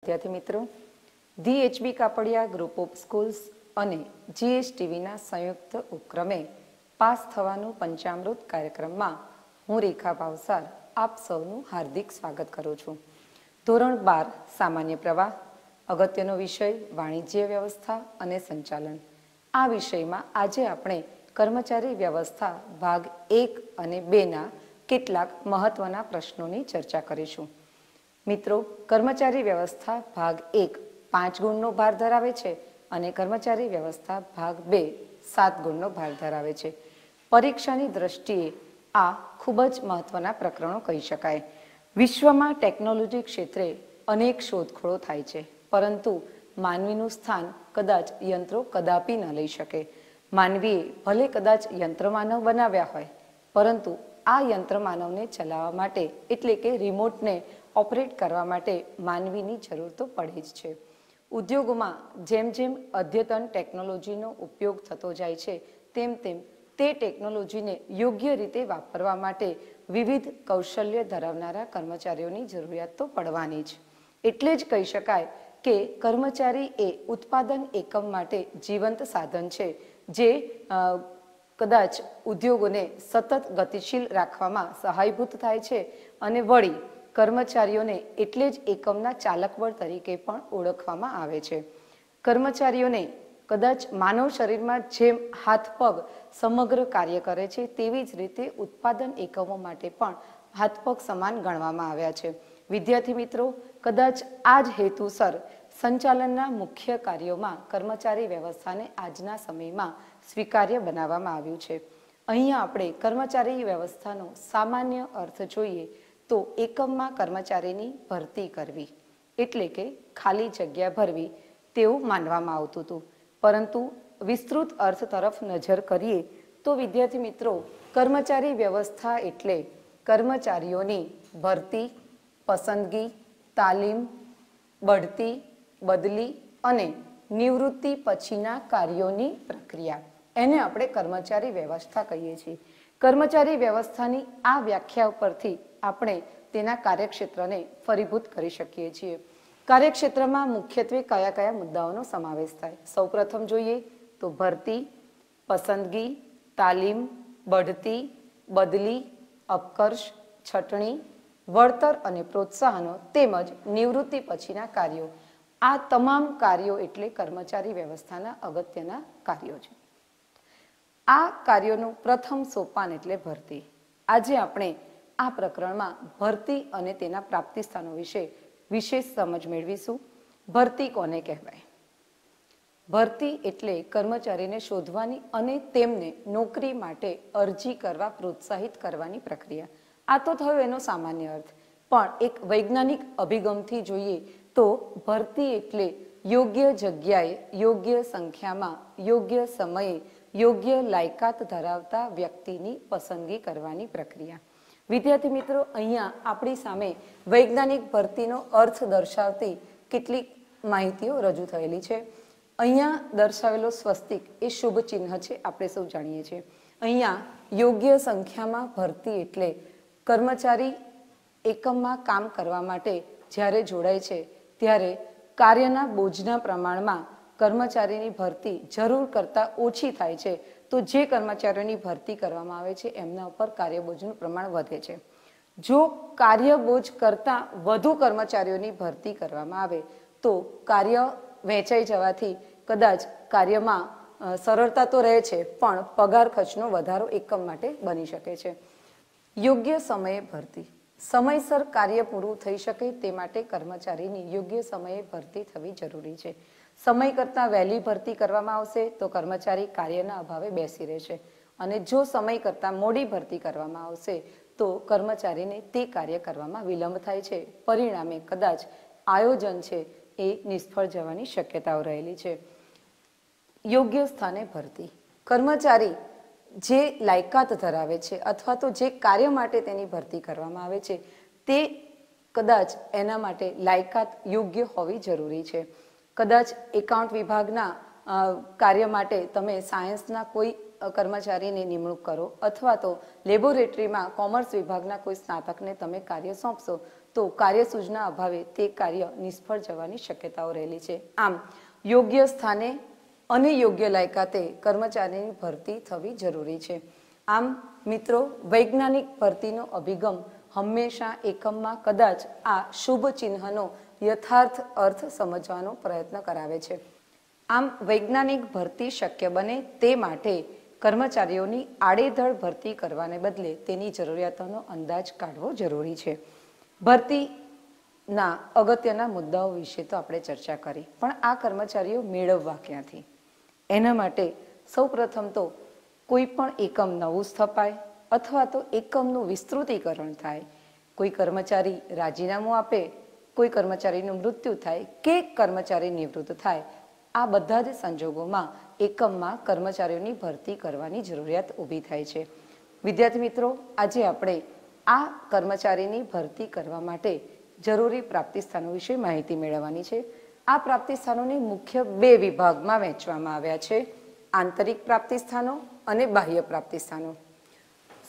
વિદ્યાર્થી મિત્રો, DHB Kapadia group of schools અને GSTVના સંયુક્ત ઉપક્રમે પાસ થવાનું પંચામૃત કાર્યક્રમમાં હું રેખા ભાવસાર આપ સૌનું હાર્દિક સ્વાગત કરું છું. ધોરણ 12 સામાન્ય પ્રવાહ, અગત્યનો વિષય વાણિજ્ય વ્યવસ્થા અને સંચાલન. આ વિષયમાં આજે આપણે કર્મચારી વ્યવસ્થા ભાગ 1 અને 2ના કેટલાક મહત્વના પ્રશ્નોની ચર્ચા કરીશું. મિત્રો, કર્મચારી વ્યવસ્થા ભાગ 1 5 ગુણનો ભાર ધરાવે છે અને કર્મચારી વ્યવસ્થા ભાગ 2 7 ગુણનો ભાર ધરાવે છે. પરીક્ષાની દ્રષ્ટિએ આ ખૂબ જ મહત્વના પ્રકરણો કહી શકાય. વિશ્વમાં ટેકનોલોજી ક્ષેત્રે અનેક શોધખોળો થાય છે, પરંતુ માનવીનું સ્થાન કદાચ યંત્રો કદાપી ન લઈ શકે. માનવીએ ભલે કદાચ યંત્રમાનવ બનાવ્યા હોય, પરંતુ આ યંત્રમાનવને ચલાવવા માટે એટલે કે રિમોટને ઓપરેટ કરવા માટે માનવીની જરૂર તો પડે જ છે. ઉદ્યોગોમાં જેમ જેમ અદ્યતન ટેકનોલોજીનો ઉપયોગ થતો જાય છે, તેમ તેમ તે ટેકનોલોજીને યોગ્ય રીતે વાપરવા માટે વિવિધ કૌશલ્ય ધરાવનારા કર્મચારીઓની જરૂરિયાત તો પડવાની જ. એટલે જ કહી શકાય કે કર્મચારી એ ઉત્પાદન એકમ માટે જીવંત સાધન છે, જે કદાચ ઉદ્યોગોને સતત ગતિશીલ રાખવામાં સહાયભૂત થાય છે અને વળી કર્મચારીઓને એટલે જ એકમના ચાલકબળ તરીકે પણ ઓળખવામાં આવે છે. કર્મચારીઓને કદાચ માનવ શરીરમાં જેમ હાથ પગ સમગ્ર કાર્ય કરે છે, તેવી જ રીતે ઉત્પાદન એકમો માટે પણ હાથ પગ સમાન ગણવામાં આવ્યા છે. વિદ્યાર્થી મિત્રો, કદાચ આ જ હેતુસર સંચાલનના મુખ્ય કાર્યોમાં કર્મચારી વ્યવસ્થાને આજના સમયમાં સ્વીકાર્ય બનાવવામાં આવ્યું છે. અહીંયા આપણે કર્મચારી વ્યવસ્થાનો સામાન્ય અર્થ જોઈએ તો એકમમાં કર્મચારીની ભરતી કરવી, એટલે કે ખાલી જગ્યા ભરવી તેવું માનવામાં આવતું હતું. પરંતુ વિસ્તૃત અર્થ તરફ નજર કરીએ તો વિદ્યાર્થી મિત્રો, કર્મચારી વ્યવસ્થા એટલે કર્મચારીઓની ભરતી, પસંદગી, તાલીમ, બઢતી, બદલી અને નિવૃત્તિ પછીના કાર્યોની પ્રક્રિયા. એને આપણે કર્મચારી વ્યવસ્થા કહીએ છીએ. કર્મચારી વ્યવસ્થાની આ વ્યાખ્યા પરથી આપણે તેના કાર્યક્ષેત્રને ફરીભૂત કરી શકીએ છીએ. કાર્યક્ષેત્રમાં મુખ્યત્વે કયા કયા મુદ્દાઓનો સમાવેશ થાય? સૌપ્રથમ જોઈએ તો ભરતી, પસંદગી, તાલીમ, બઢતી, બદલી, અપકર્ષ, છટણી, વળતર અને પ્રોત્સાહનો તેમજ નિવૃત્તિ પછીના કાર્યો. આ તમામ કાર્યો એટલે કર્મચારી વ્યવસ્થાના અગત્યના કાર્યો છે. આ કાર્યોનું પ્રથમ સોપાન એટલે ભરતી. આજે આપણે આ પ્રકરણમાં ભરતી અને તેના પ્રાપ્તિ સ્થાનો વિશે વિશેષ સમજ મેળવીશું. ભરતી કોને કહેવાય? ભરતી એટલે કર્મચારીને શોધવાની અને તેમને નોકરી માટે અરજી કરવા પ્રોત્સાહિત કરવાની પ્રક્રિયા. આ તો થયો એનો સામાન્ય અર્થ, પણ એક વૈજ્ઞાનિક અભિગમથી જોઈએ તો ભરતી એટલે યોગ્ય જગ્યાએ, યોગ્ય સંખ્યામાં, યોગ્ય સમયે, યોગ્ય લાયકાત ધરાવતા વ્યક્તિની પસંદગી કરવાની પ્રક્રિયા. વિદ્યાર્થી મિત્રો, અહીંયા આપણી સામે વૈજ્ઞાનિક ભરતીનો અર્થ દર્શાવતી કેટલીક માહિતીઓ રજૂ થયેલી છે. અહીંયા દર્શાવેલો સ્વસ્તિક એ શુભ ચિહ્ન છે, આપણે સૌ જાણીએ છીએ. અહીંયા યોગ્ય સંખ્યામાં ભરતી એટલે કર્મચારી એકમમાં કામ કરવા માટે જ્યારે જોડાય છે, ત્યારે કાર્યના બોજના પ્રમાણમાં કર્મચારીની ભરતી જરૂર કરતાં ઓછી થાય છે, તો જે કર્મચારીઓની ભરતી કરવામાં આવે છે એમના ઉપર કાર્યબોજનું પ્રમાણ વધે છે. જો કાર્યબોજ કરતાં વધુ કર્મચારીઓની ભરતી કરવામાં આવે તો કાર્ય વહેંચાઈ જવાથી કદાચ કાર્યમાં સરળતા તો રહે છે, પણ પગાર ખર્ચનો વધારો એકમ માટે બની શકે છે. યોગ્ય સમયે ભરતી. સમયસર કાર્ય પૂરું થઈ શકે તે માટે કર્મચારીની યોગ્ય સમયે ભરતી થવી જરૂરી છે. સમય કરતાં વહેલી ભરતી કરવામાં આવશે તો કર્મચારી કાર્યના અભાવે બેસી રહેશે, અને જો સમય કરતાં મોડી ભરતી કરવામાં આવશે તો કર્મચારીને તે કાર્ય કરવામાં વિલંબ થાય છે. પરિણામે કદાચ આયોજન છે એ નિષ્ફળ જવાની શક્યતાઓ રહેલી છે. યોગ્ય સ્થાને ભરતી. કર્મચારી જે લાયકાત ધરાવે છે અથવા તો જે કાર્ય માટે તેની ભરતી કરવામાં આવે છે, તે કદાચ એના માટે લાયકાત યોગ્ય હોવી જરૂરી છે. કદાચ એકાઉન્ટ વિભાગના કાર્ય માટે તમે સાયન્સના કોઈ કર્મચારીની નિમણૂક કરો અથવા તો લેબોરેટરીમાં કોમર્સ વિભાગના કોઈ સ્નાતકને તમે કાર્ય સોંપશો તો કાર્યસૂચના અભાવે તે કાર્ય નિષ્ફળ જવાની શક્યતાઓ રહેલી છે. આમ યોગ્ય સ્થાને અને યોગ્ય લાયકાતે કર્મચારીની ભરતી થવી જરૂરી છે. આમ મિત્રો, વૈજ્ઞાનિક ભરતીનો અભિગમ હંમેશા એકમમાં કદાચ આ શુભ ચિહ્નનો યથાર્થ અર્થ સમજવાનો પ્રયત્ન કરાવે છે. આમ વૈજ્ઞાનિક ભરતી શક્ય બને તે માટે કર્મચારીઓની આડેધડ ભરતી કરવાને બદલે તેની જરૂરિયાતોનો અંદાજ કાઢવો જરૂરી છે. ભરતીના અગત્યના મુદ્દાઓ વિશે તો આપણે ચર્ચા કરી, પણ આ કર્મચારીઓ મેળવવા ક્યાંથી? એના માટે સૌપ્રથમ તો કોઈ પણ એકમ નવું સ્થપાય અથવા તો એકમનું વિસ્તૃતીકરણ થાય, કોઈ કર્મચારી રાજીનામું આપે, કોઈ કર્મચારીનું મૃત્યુ થાય કે કર્મચારી નિવૃત્ત થાય, આ બધા જ સંજોગોમાં એકમમાં કર્મચારીઓની ભરતી કરવાની જરૂરિયાત ઊભી થાય છે. વિદ્યાર્થી મિત્રો, આજે આપણે આ કર્મચારીની ભરતી કરવા માટે જરૂરી પ્રાપ્તિ સ્થાનો વિશે માહિતી મેળવવાની છે. આ પ્રાપ્તિ સ્થાનોને મુખ્ય બે વિભાગમાં વહેંચવામાં આવ્યા છે: આંતરિક પ્રાપ્તિ સ્થાનો અને બાહ્ય પ્રાપ્તિ સ્થાનો.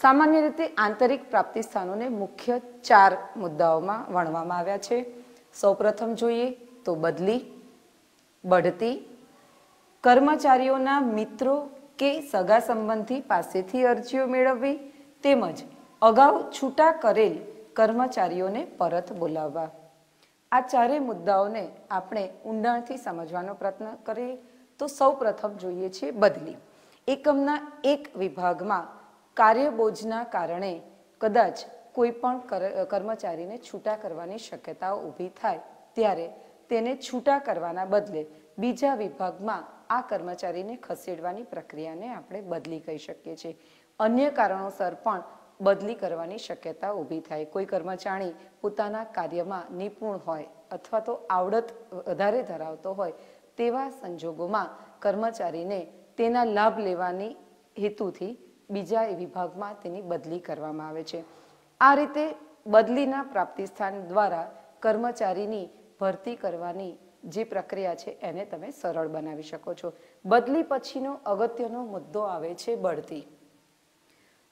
સામાન્ય રીતે આંતરિક પ્રાપ્તિ સ્થાનોને મુખ્ય 4 મુદ્દાઓમાં વણવામાં આવ્યા છે. સૌપ્રથમ જોઈએ તો બદલી, બઢતી, કર્મચારીઓના મિત્રો કે સગા સંબંધી પાસેથી અરજીઓ મેળવવી, તેમજ અગાઉ છૂટા કરેલ કર્મચારીઓને પરત બોલાવવા. આ ચારેય મુદ્દાઓને આપણે ઊંડાણથી સમજવાનો પ્રયત્ન કરીએ તો સૌપ્રથમ જોઈએ છે બદલી. એકમના એક વિભાગમાં કાર્યબોજના કારણે કદાચ કોઈ પણ કર્મચારીને છૂટા કરવાની શક્યતાઓ ઊભી થાય ત્યારે તેને છૂટા કરવાના બદલે બીજા વિભાગમાં આ કર્મચારીને ખસેડવાની પ્રક્રિયાને આપણે બદલી કહી શકીએ છીએ. અન્ય કારણોસર પણ બદલી કરવાની શક્યતા ઊભી થાય. કોઈ કર્મચારી પોતાના કાર્યમાં નિપુણ હોય અથવા તો આવડત વધારે ધરાવતો હોય તેવા સંજોગોમાં કર્મચારીને તેના લાભ લેવાની હેતુથી બીજા વિભાગમાં તેની બદલી કરવામાં આવે છે. આ રીતે બદલીના પ્રાપ્તિસ્થાન દ્વારા કર્મચારીની ભરતી કરવાની જે પ્રક્રિયા છે એને તમે સરળ બનાવી શકો છો. બદલી પછીનો અગત્યનો મુદ્દો આવે છે બઢતી.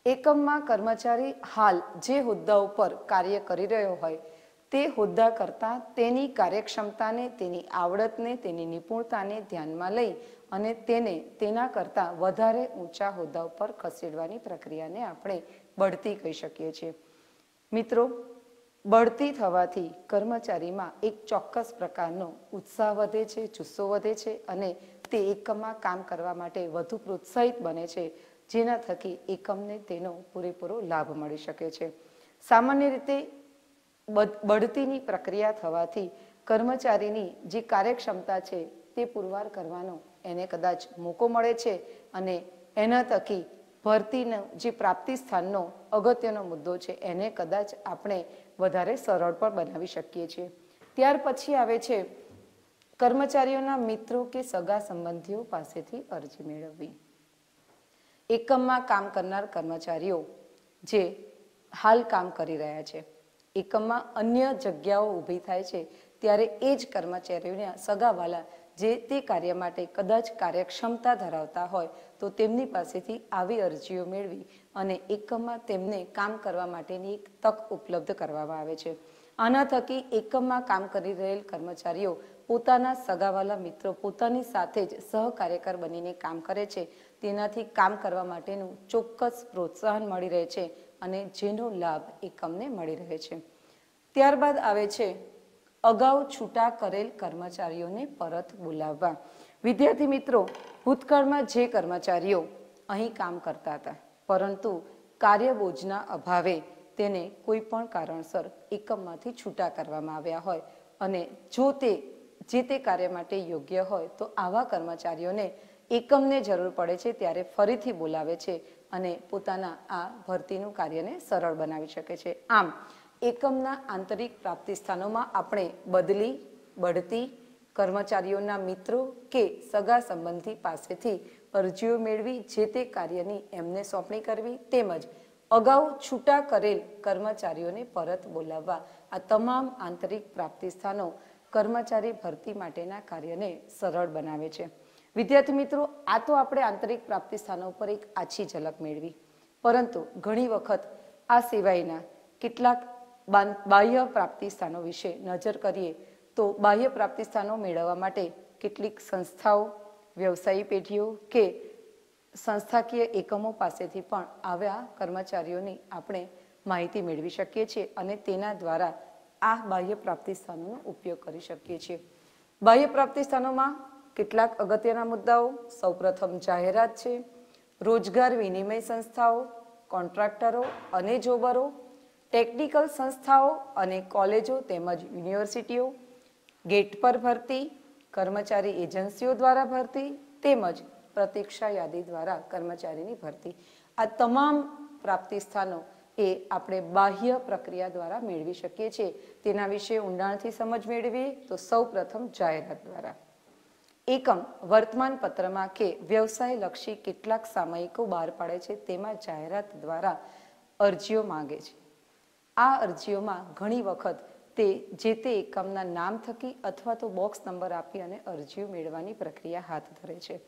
એકમમાં કર્મચારી હાલ જે હોદ્દા ઉપર કાર્ય કરી રહ્યો હોય તે હોદ્દા કરતાં તેની કાર્યક્ષમતાને, તેની આવડતને, તેની નિપુણતાને ધ્યાનમાં લઈ અને તેને તેના કરતાં વધારે ઊંચા હોદ્દા ઉપર ખસેડવાની પ્રક્રિયાને આપણે બઢતી કહી શકીએ છીએ. મિત્રો, બઢતી થવાથી કર્મચારીમાં એક ચોક્કસ પ્રકારનો ઉત્સાહ વધે છે, જુસ્સો વધે છે અને તે એકમમાં કામ કરવા માટે વધુ પ્રોત્સાહિત બને છે, જેના થકી એકમને તેનો પૂરેપૂરો લાભ મળી શકે છે. સામાન્ય રીતે બઢતીની પ્રક્રિયા થવાથી કર્મચારીની જે કાર્યક્ષમતા છે તે પુરવાર કરવાનો એને કદાચ મોકો મળે છે અને એના થકી ભરતીનો જે પ્રાપ્તિ સ્થાનનો અગત્યનો મુદ્દો છે એને કદાચ આપણે વધારે સરળ પણ બનાવી શકીએ છીએ. ત્યાર પછી આવે છે કર્મચારીઓના મિત્રો કે સગા સંબંધીઓ પાસેથી અરજી મેળવવી. એકમમાં કામ કરનાર કર્મચારીઓ જે હાલ કામ કરી રહ્યા છે, એકમમાં અન્ય જગ્યાઓ ઊભી થાય છે ત્યારે એ જ કર્મચારીઓના સગાવાલા જે તે કાર્ય માટે કદાચ કાર્યક્ષમતા ધરાવતા હોય તો તેમની પાસેથી આવી અરજીઓ મેળવી અને એકમમાં તેમને કામ કરવા માટેની એક તક ઉપલબ્ધ કરવામાં આવે છે. આના થકી એકમમાં કામ કરી રહેલ કર્મચારીઓ પોતાના સગાવાલા મિત્રો પોતાની સાથે જ સહકાર્યકર બનીને કામ કરે છે, તેનાથી કામ કરવા માટેનું ચોક્કસ પ્રોત્સાહન મળી રહે છે અને જેનો લાભ એકમને મળી રહે છે. ત્યારબાદ આવે છે અગાઉ છૂટા કરેલ કર્મચારીઓને પરત બોલાવવા. વિદ્યાર્થી મિત્રો, ભૂતકાળમાં જે કર્મચારીઓ અહીં કામ કરતા હતા પરંતુ કાર્યબોજના અભાવે તેને કોઈ પણ કારણસર એકમમાંથી છૂટા કરવામાં આવ્યા હોય અને જો તે જે તે કાર્ય માટે યોગ્ય હોય તો આવા કર્મચારીઓને એકમને જરૂર પડે છે ત્યારે ફરીથી બોલાવે છે અને પોતાના આ ભરતીનું કાર્યને સરળ બનાવી શકે છે. આમ એકમના આંતરિક પ્રાપ્તિ સ્થાનોમાં આપણે બદલી, બઢતી, કર્મચારીઓના મિત્રો કે સગા સંબંધી પાસેથી અરજીઓ મેળવી જે તે કાર્યની એમને સોંપણી કરવી તેમજ અગાઉ છૂટા કરેલ કર્મચારીઓને પરત બોલાવવા, આ તમામ આંતરિક પ્રાપ્તિ સ્થાનો કર્મચારી ભરતી માટેના કાર્યને સરળ બનાવે છે. વિદ્યાર્થી મિત્રો, આ તો આપણે આંતરિક પ્રાપ્તિ સ્થાનો પર એક આછી ઝલક મેળવી, પરંતુ ઘણી વખત આ સિવાયના કેટલાક બાહ્ય પ્રાપ્તિ સ્થાનો વિશે નજર કરીએ તો બાહ્ય પ્રાપ્તિ સ્થાનો મેળવવા માટે કેટલીક સંસ્થાઓ, વ્યવસાયી પેઢીઓ કે સંસ્થાકીય એકમો પાસેથી પણ આવ્યા કર્મચારીઓની આપણે માહિતી મેળવી શકીએ છીએ અને તેના દ્વારા આ બાહ્ય પ્રાપ્તિ સ્થાનોનો ઉપયોગ કરી શકીએ છીએ. બાહ્ય પ્રાપ્તિ સ્થાનોમાં કેટલાક અગત્યના મુદ્દાઓ. સૌપ્રથમ જાહેરાત છે, રોજગાર વિનિમય સંસ્થાઓ, કોન્ટ્રાક્ટરો અને જોબરો, ટેકનિકલ સંસ્થાઓ અને કોલેજો તેમજ યુનિવર્સિટીઓ, ગેટ પર ભરતી, કર્મચારી એજન્સીઓ દ્વારા ભરતી તેમજ પ્રતીક્ષા યાદી દ્વારા કર્મચારીની ભરતી. આ તમામ પ્રાપ્તિ સ્થાનો એ આપણે બાહ્ય પ્રક્રિયા દ્વારા મેળવી શકીએ છીએ. તેના વિશે ઊંડાણથી સમજ મેળવીએ તો સૌપ્રથમ જાહેરાત દ્વારા. એકમ વર્તમાન પત્રમાં કે વ્યવસાયલક્ષી કેટલાક સામયિકો બહાર પાડે છે, તેમાં જાહેરાત દ્વારા અરજીઓ માંગે છે. આ અરજીઓમાં ઘણી વખત તે જે તે એકમના નામ થકી અથવા તો બોક્સ નંબર આપી અને અરજીઓ મેળવવાની પ્રક્રિયા હાથ ધરે છે.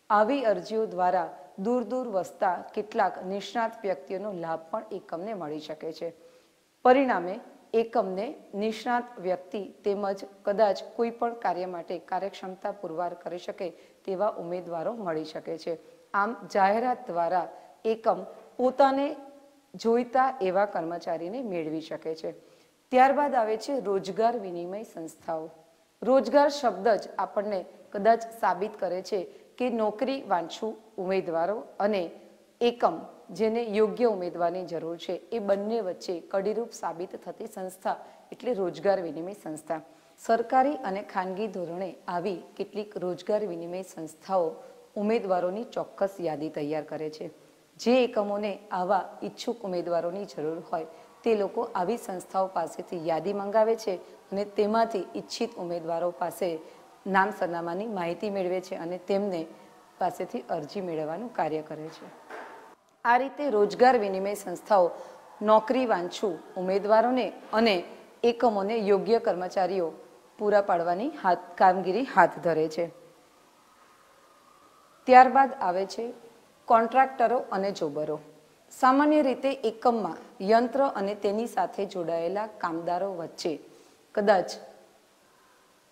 આવી અરજીઓ દ્વારા દૂર દૂર વસતા કેટલાક નિષ્ણાત વ્યક્તિઓનો લાભ પણ એકમને મળી શકે છે. પરિણામે એકમને નિષ્ણાત વ્યક્તિ તેમજ કદાચ કોઈ પણ કાર્ય માટે કાર્યક્ષમતા પુરવાર કરી શકે તેવા ઉમેદવારો મળી શકે છે. આમ જાહેરાત દ્વારા એકમ પોતાને જોઈતા એવા કર્મચારીને મેળવી શકે છે. ત્યારબાદ આવે છે રોજગાર વિનિમય સંસ્થાઓ. રોજગાર શબ્દ જ આપણને કદાચ સાબિત કરે છે કે નોકરી વાંચુ ઉમેદવારો અને એકમ જેને યોગ્ય ઉમેદવારની જરૂર છે એ બંને વચ્ચે કડીરૂપ સાબિત થતી સંસ્થા એટલે રોજગાર વિનિમય સંસ્થા. સરકારી અને ખાનગી ધોરણે આવી કેટલીક રોજગાર વિનિમય સંસ્થાઓ ઉમેદવારોની ચોક્કસ યાદી તૈયાર કરે છે. જે એકમોને આવા ઈચ્છુક ઉમેદવારોની જરૂર હોય તે લોકો આવી સંસ્થાઓ પાસેથી યાદી મંગાવે છે અને તેમાંથી ઈચ્છિત ઉમેદવારો પાસે નામ સરનામાની માહિતી મેળવે છે અને તેમને પાસેથી અરજી મેળવવાનું કાર્ય કરે છે. આ રીતે રોજગાર વિનિમય સંસ્થાઓ નોકરી વાંચુ ઉમેદવારોને અને એકમોને યોગ્ય કર્મચારીઓ પૂરા પાડવાની કામગીરી હાથ ધરે છે. ત્યારબાદ આવે છે કોન્ટ્રાક્ટરો અને જોબરો. સામાન્ય રીતે એકમમાં યંત્ર અને તેની સાથે જોડાયેલા કામદારો વચ્ચે કદાચ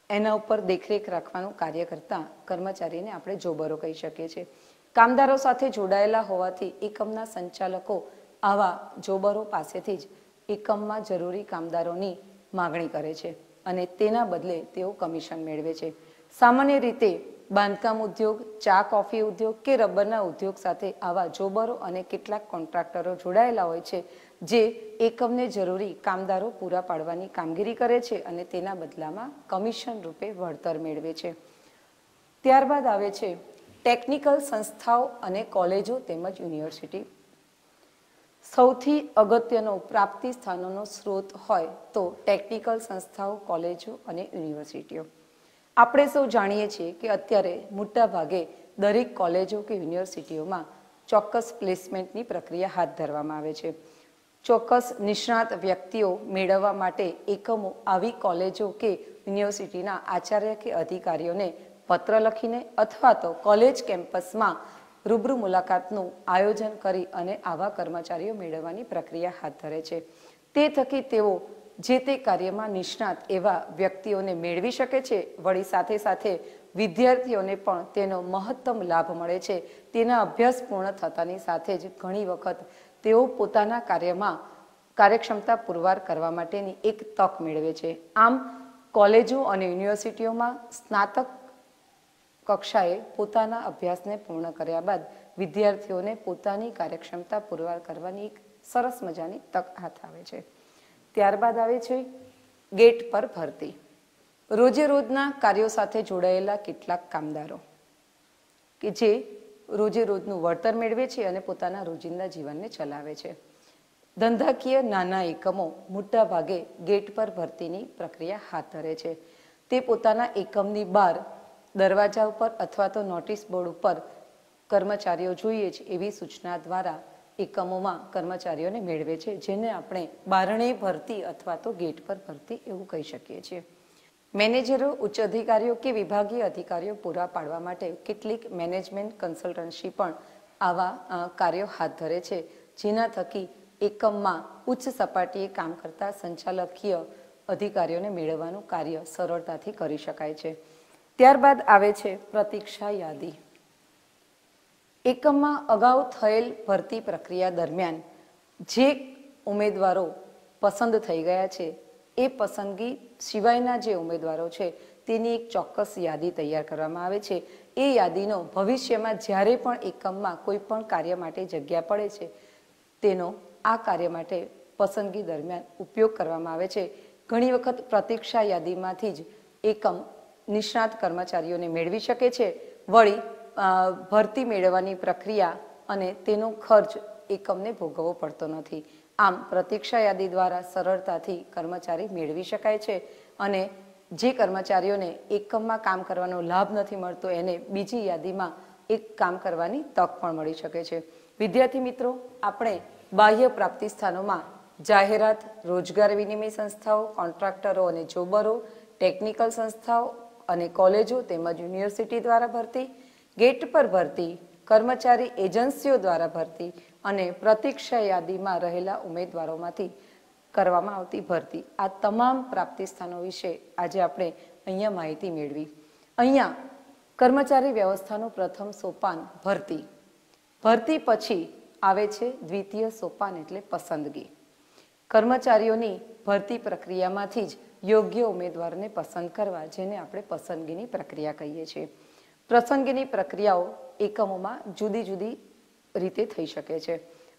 એના ઉપર દેખરેખ રાખવાનું કાર્ય કરતા કર્મચારીને આપણે જોબરો કહી શકીએ છીએ. કામદારો સાથે જોડાયેલા હોવાથી એકમના સંચાલકો આવા જોબરો પાસેથી જ એકમમાં જરૂરી કામદારોની માગણી કરે છે અને તેના બદલે તેઓ કમિશન મેળવે છે. સામાન્ય રીતે બાંધકામ ઉદ્યોગ, ચા કોફી ઉદ્યોગ કે રબરના ઉદ્યોગ સાથે આવા જોબરો અને કેટલાક કોન્ટ્રાક્ટરો જોડાયેલા હોય છે જે એકમને જરૂરી કામદારો પૂરા પાડવાની કામગીરી કરે છે અને તેના બદલામાં કમિશન રૂપે વળતર મેળવે છે. ત્યારબાદ આવે છે ટેકનિકલ સંસ્થાઓ અને કોલેજો તેમજ યુનિવર્સિટી. સૌથી અગત્યનો પ્રાપ્તિ સ્થાનોનો સ્ત્રોત હોય તો ટેકનિકલ સંસ્થાઓ, કોલેજો અને યુનિવર્સિટીઓ. આપણે સૌ જાણીએ છીએ કે અત્યારે મોટા ભાગે દરેક કોલેજો કે યુનિવર્સિટીઓમાં ચોક્કસ પ્લેસમેન્ટની પ્રક્રિયા હાથ ધરવામાં આવે છે. ચોક્કસ નિષ્ણાત વ્યક્તિઓ મેળવવા માટે એકમો આવી કોલેજો કે યુનિવર્સિટીના આચાર્ય કે અધિકારીઓને પત્ર લખીને અથવા તો કોલેજ કેમ્પસમાં રૂબરૂ મુલાકાતનું આયોજન કરી અને આવા કર્મચારીઓ મેળવવાની પ્રક્રિયા હાથ ધરે છે. તે થકી તેઓ જે તે કાર્યમાં નિષ્ણાત એવા વ્યક્તિઓને મેળવી શકે છે. વળી સાથે સાથે વિદ્યાર્થીઓને પણ તેનો મહત્તમ લાભ મળે છે. તેના અભ્યાસ પૂર્ણ થતાની સાથે જ ઘણી વખત તેઓ પોતાના કાર્યમાં કાર્યક્ષમતા પુરવાર કરવા માટેની એક તક મેળવે છે. આમ કોલેજો અને યુનિવર્સિટીઓમાં સ્નાતક કક્ષાએ પોતાના અભ્યાસને પૂર્ણ કર્યા બાદ વિદ્યાર્થીઓને પોતાની કાર્યક્ષમતા પુરવાર કરવાની એક સરસ મજાની તક હાથ આવે છે. ત્યારબાદ આવે છે ગેટ પર ભરતી. રોજે રોજના કાર્યો સાથે જોડાયેલા કેટલાક કામદારો કે જે રોજે રોજનું વળતર મેળવે છે અને પોતાના રોજિંદા જીવનને ચલાવે છે. ધંધાકીય નાના એકમો મોટા ભાગે ગેટ પર ભરતીની પ્રક્રિયા હાથ ધરે છે. તે પોતાના એકમની બહાર દરવાજા ઉપર અથવા તો નોટિસ બોર્ડ ઉપર કર્મચારીઓ જોઈએ છે એવી સૂચના દ્વારા એકમોમાં કર્મચારીઓને મેળવે છે, જેને આપણે બારણે ભરતી અથવા તો ગેટ પર ભરતી એવું કહી શકીએ છીએ. મેનેજરો, ઉચ્ચ અધિકારીઓ કે વિભાગીય અધિકારીઓ પૂરા પાડવા માટે કેટલીક મેનેજમેન્ટ કન્સલ્ટન્સી પણ આવા કાર્યો હાથ ધરે છે, જેના થકી એકમમાં ઉચ્ચ સપાટીએ કામ કરતા સંચાલકીય અધિકારીઓને મેળવવાનું કાર્ય સરળતાથી કરી શકાય છે. ત્યારબાદ આવે છે પ્રતીક્ષા યાદી. એકમમાં અગાઉ થયેલ ભરતી પ્રક્રિયા દરમિયાન જે ઉમેદવારો પસંદ થઈ ગયા છે એ પસંદગી સિવાયના જે ઉમેદવારો છે તેની એક ચોક્કસ યાદી તૈયાર કરવામાં આવે છે. એ યાદીનો ભવિષ્યમાં જ્યારે પણ એકમમાં કોઈ પણ કાર્ય માટે જગ્યા પડે છે તેનો આ કાર્ય માટે પસંદગી દરમિયાન ઉપયોગ કરવામાં આવે છે. ઘણી વખત પ્રતીક્ષા યાદીમાંથી જ એકમ નિષ્ણાત કર્મચારીઓને મેળવી શકે છે. વળી ભરતી મેળવવાની પ્રક્રિયા અને તેનો ખર્ચ એકમને ભોગવવો પડતો નથી. આમ પ્રતીક્ષા યાદી દ્વારા સરળતાથી કર્મચારી મેળવી શકાય છે અને જે કર્મચારીઓને એકમમાં કામ કરવાનો લાભ નથી મળતો એને બીજી યાદીમાં એક કામ કરવાની તક પણ મળી શકે છે. વિદ્યાર્થી મિત્રો, આપણે બાહ્ય પ્રાપ્તિ સ્થાનોમાં જાહેરાત, રોજગાર વિનિમય સંસ્થાઓ, કોન્ટ્રાક્ટરો અને જોબરો, ટેકનિકલ સંસ્થાઓ અને કોલેજો તેમજ યુનિવર્સિટી દ્વારા ભરતી, ગેટ પર ભરતી, કર્મચારી એજન્સીઓ દ્વારા ભરતી અને પ્રતીક્ષા યાદીમાં રહેલા ઉમેદવારોમાંથી કરવામાં આવતી ભરતી, આ તમામ પ્રાપ્તિ સ્થાનો વિશે આજે આપણે અહીંયા માહિતી મેળવી. અહીંયા કર્મચારી વ્યવસ્થાનું પ્રથમ સોપાન ભરતી. ભરતી પછી આવે છે દ્વિતીય સોપાન એટલે પસંદગી. કર્મચારીઓની ભરતી પ્રક્રિયામાંથી જ યોગ્ય ઉમેદવારને પસંદ કરવા, જેને આપણે પસંદગીની પ્રક્રિયા કહીએ છીએ. પસંદગીની પ્રક્રિયાઓ એકમોમાં જુદી જુદી રીતે થઈ શકે છે.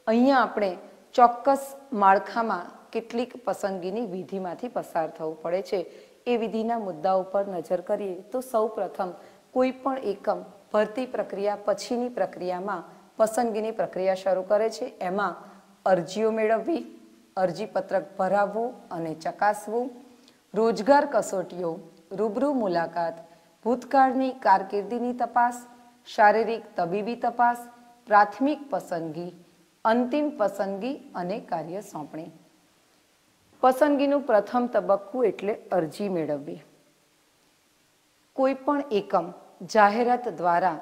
અહીંયા આપણે ચોક્કસ માળખામાં કેટલીક પસંદગીની વિધિમાંથી પસાર થવું પડે છે. એ વિધિના મુદ્દા ઉપર નજર કરીએ તો સૌ પ્રથમ કોઈ પણ એકમ ભરતી પ્રક્રિયા પછીની પ્રક્રિયામાં પસંદગીની પ્રક્રિયા શરૂ કરે છે. એમાં અરજીઓ મેળવવી, અરજીપત્રક ભરાવવું અને ચકાસવું, રોજગાર કસોટીઓ, રૂબરૂ મુલાકાત, ભૂતકાળની કારકિર્દીની તપાસ, શારીરિક તબીબી તપાસ, પ્રાથમિક પસંદગી, અંતિમ પસંદગી અને કાર્ય સોંપણી. પસંદગીનું પ્રથમ તબક્કું એટલે અરજી મેળવવી. કોઈ પણ એકમ જાહેરાત દ્વારા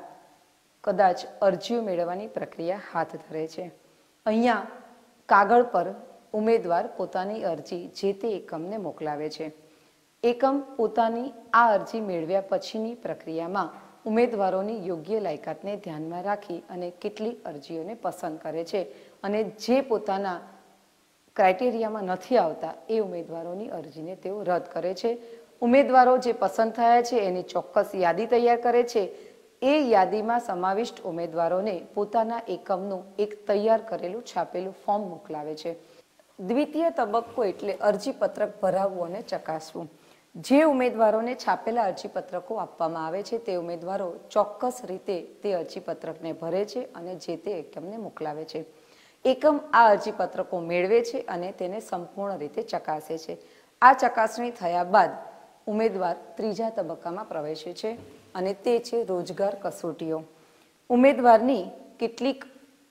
કદાચ અરજીઓ મેળવવાની પ્રક્રિયા હાથ ધરે છે. અહીંયા કાગળ પર ઉમેદવાર પોતાની અરજી જે તે એકમને મોકલાવે છે. એકમ પોતાની આ અરજી મેળવ્યા પછીની પ્રક્રિયામાં ઉમેદવારોની યોગ્ય લાયકાતને ધ્યાનમાં રાખી અને કેટલીક અરજીઓને પસંદ કરે છે અને જે પોતાના ક્રાઇટેરિયામાં નથી આવતા એ ઉમેદવારોની અરજીને તેઓ રદ કરે છે. ઉમેદવારો જે પસંદ થયા છે એની ચોક્કસ યાદી તૈયાર કરે છે. એ યાદીમાં સમાવિષ્ટ ઉમેદવારોને પોતાના એકમનું એક તૈયાર કરેલું છાપેલું ફોર્મ મોકલાવે છે. દ્વિતીય તબક્કો એટલે અરજીપત્રક ભરાવવું અને ચકાસવું. જે ઉમેદવારોને છાપેલા અરજીપત્રકો આપવામાં આવે છે તે ઉમેદવારો ચોક્કસ રીતે તે અરજીપત્રકને ભરે છે અને જે તે એકમને મોકલાવે છે. એકમ આ અરજીપત્રકો મેળવે છે અને તેને સંપૂર્ણ રીતે ચકાસે છે. આ ચકાસણી થયા બાદ ઉમેદવાર ત્રીજા તબક્કામાં પ્રવેશે છે અને તે છે રોજગાર કસોટીઓ. ઉમેદવારની કેટલીક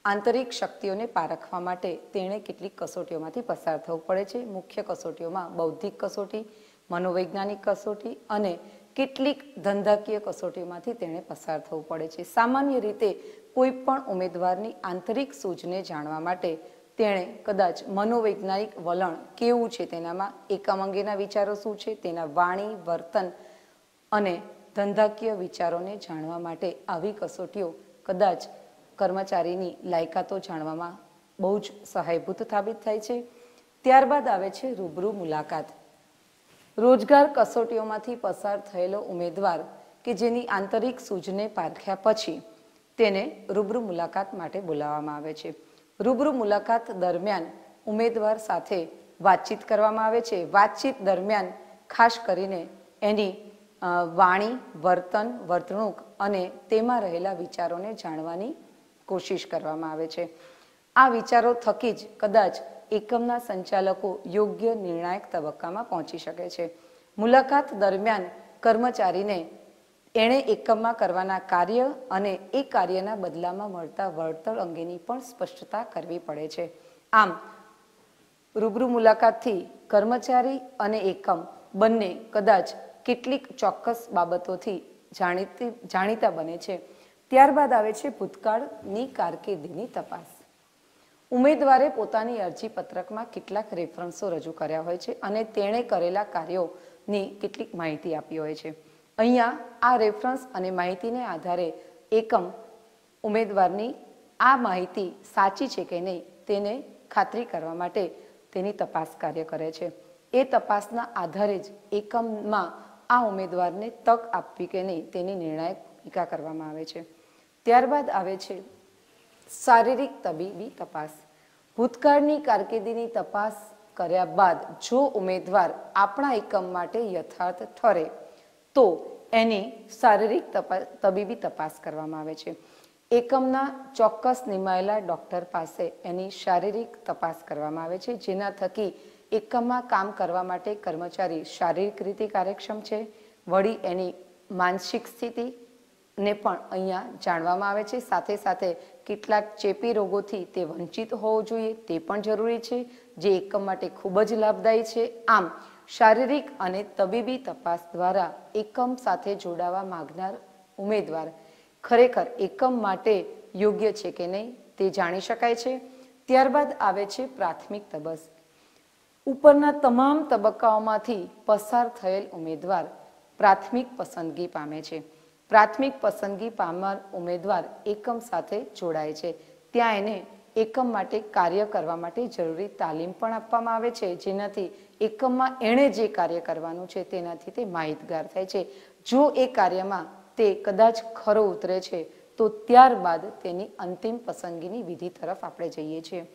આંતરિક શક્તિઓને પારખવા માટે તેણે કેટલીક કસોટીઓમાંથી પસાર થવું પડે છે. મુખ્ય કસોટીઓમાં બૌદ્ધિક કસોટી, મનોવૈજ્ઞાનિક કસોટી અને કેટલીક ધંધાકીય કસોટીઓમાંથી તેણે પસાર થવું પડે છે. સામાન્ય રીતે કોઈ પણ ઉમેદવારની આંતરિક સૂઝને જાણવા માટે તેણે કદાચ મનોવૈજ્ઞાનિક વલણ કેવું છે, તેનામાં એકમ અંગેના વિચારો શું છે, તેના વાણી, વર્તન અને ધંધાકીય વિચારોને જાણવા માટે આવી કસોટીઓ કદાચ કર્મચારીની લાયકાતો જાણવામાં બહુ જ સહાયભૂત સાબિત થાય છે. ત્યારબાદ આવે છે રૂબરૂ મુલાકાત. રોજગાર કસોટીઓમાંથી પસાર થયેલો ઉમેદવાર કે જેની આંતરિક સૂઝને પારખ્યા પછી તેને રૂબરૂ મુલાકાત માટે બોલાવવામાં આવે છે. રૂબરૂ મુલાકાત દરમિયાન ઉમેદવાર સાથે વાતચીત કરવામાં આવે છે. વાતચીત દરમિયાન ખાસ કરીને એની વાણી, વર્તન, વર્તણૂક અને તેમાં રહેલા વિચારોને જાણવાની કોશિશ કરવામાં આવે છે. આ વિચારો થકી જ કદાચ એકમના સંચાલકો યોગ્ય નિર્ણાયક તબક્કામાં પહોંચી શકે છે. મુલાકાત દરમિયાન કર્મચારીને એણે એકમમાં કરવાના કાર્ય અને એ કાર્યના બદલામાં મળતા વળતર અંગેની પણ સ્પષ્ટતા કરવી પડે છે. આમ રૂબરૂ મુલાકાતથી કર્મચારી અને એકમ બંને કદાચ કેટલીક ચોક્કસ બાબતોથી જાણીતા બને છે. ત્યારબાદ આવે છે ભૂતકાળની કારકિર્દીની તપાસ. ઉમેદવારે પોતાની અરજી પત્રકમાં કેટલાક રેફરન્સો રજૂ કર્યા હોય છે અને તેણે કરેલા કાર્યોની કેટલીક માહિતી આપી હોય છે. અહીંયા આ રેફરન્સ અને માહિતીને આધારે એકમ ઉમેદવારની આ માહિતી સાચી છે કે નહીં તેને ખાતરી કરવા માટે તેની તપાસ કાર્ય કરે છે. એ તપાસના આધારે જ એકમમાં આ ઉમેદવારને તક આપવી કે નહીં તેની નિર્ણાયક ભૂમિકા કરવામાં આવે છે. ત્યારબાદ આવે છે શારીરિક તબીબી તપાસ. ભૂતકાળની કારકિર્દીની તપાસ કર્યા બાદ જો ઉમેદવાર આપણા એકમ માટે યથાર્થ ઠરે તો એની શારીરિક તબીબી તપાસ કરવામાં આવે છે. એકમના ચોક્કસ નિમાયેલા ડૉક્ટર પાસે એની શારીરિક તપાસ કરવામાં આવે છે, જેના થકી એકમમાં કામ કરવા માટે કર્મચારી શારીરિક રીતે કાર્યક્ષમ છે. વળી એની માનસિક સ્થિતિને પણ અહીંયા જાણવામાં આવે છે. સાથે સાથે કેટલાક ચેપી રોગોથી તે વંચિત હોવો જોઈએ તે પણ જરૂરી છે, જે એકમ માટે ખૂબ જ લાભદાયી છે. આમ શારીરિક અને તબીબી તપાસ દ્વારા એકમ સાથે જોડાવા માંગનાર ઉમેદવાર ખરેખર એકમ માટે યોગ્ય છે કે નહીં તે જાણી શકાય છે. ત્યારબાદ આવે છે પ્રાથમિક તબસ. ઉપરના તમામ તબક્કાઓમાંથી પસાર થયેલ ઉમેદવાર પ્રાથમિક પસંદગી પામે છે. પ્રાથમિક પસંદગી પામનાર ઉમેદવાર એકમ સાથે જોડાય છે. ત્યાં એને એકમ માટે કાર્ય કરવા માટે જરૂરી તાલીમ પણ આપવામાં આવે છે, જેનાથી એકમમાં એણે જે કાર્ય કરવાનું છે તેનાથી તે માહિતગાર થાય છે. જો એ કાર્યમાં તે કદાચ ખરો ઉતરે છે તો ત્યારબાદ તેની અંતિમ પસંદગીની વિધિ તરફ આપણે જઈએ છીએ.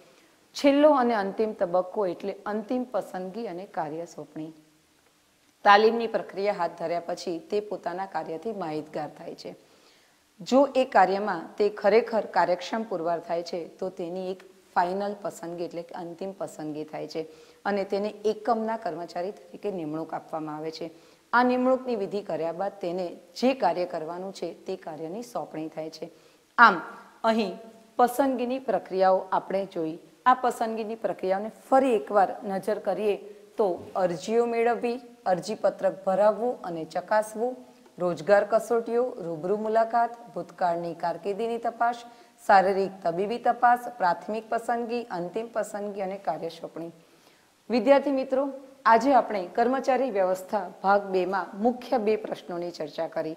છેલ્લો અને અંતિમ તબક્કો એટલે અંતિમ પસંદગી અને કાર્ય સોંપણી. તાલીમની પ્રક્રિયા હાથ ધર્યા પછી તે પોતાના કાર્યથી માહિતગાર થાય છે. જો એ કાર્યમાં તે ખરેખર કાર્યક્ષમ પુરવાર થાય છે તો તેની એક ફાઇનલ પસંદગી એટલે કે અંતિમ પસંદગી થાય છે અને તેને એકમના કર્મચારી તરીકે નિમણૂક આપવામાં આવે છે. આ નિમણૂકની વિધિ કર્યા બાદ તેને જે કાર્ય કરવાનું છે તે કાર્યની સોંપણી થાય છે. આમ અહીં પસંદગીની પ્રક્રિયાઓ આપણે જોઈ. આ પસંદગીની પ્રક્રિયાઓને ફરી એકવાર નજર કરીએ તો અરજીઓ મેળવવી, અરજીપત્રક ભરાવવું અને ચકાસવું, રોજગાર કસોટીઓ, રૂબરૂ મુલાકાત, ભૂતકાળની કારકિર્દીની તપાસ, શારીરિક તબીબી તપાસ, પ્રાથમિક પસંદગી, અંતિમ પસંદગી અને કાર્ય સોંપણી. વિદ્યાર્થી મિત્રો, આજે આપણે કર્મચારી વ્યવસ્થા ભાગ 2માં મુખ્ય 2 પ્રશ્નોની ચર્ચા કરી.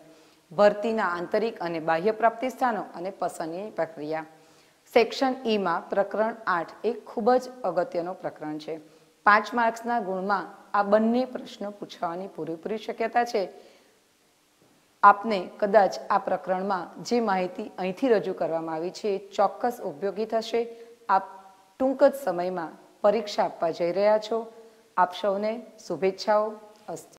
ભરતીના આંતરિક અને બાહ્ય પ્રાપ્તિ સ્થાનો અને પસંદગીની પ્રક્રિયા. સેક્શન ઈમાં પ્રકરણ 8 એક ખૂબ જ અગત્યનો પ્રકરણ છે. 5 માર્ક્સના ગુણમાં આ બંને પ્રશ્નો પૂછવાની પૂરેપૂરી શક્યતા છે. આપને કદાચ આ પ્રકરણમાં જે માહિતી અહીંથી રજૂ કરવામાં આવી છે એ ચોક્કસ ઉપયોગી થશે. આપ ટૂંક જ સમયમાં પરીક્ષા આપવા જઈ રહ્યા છો. આપ સૌને શુભેચ્છાઓ. અસ્તુ.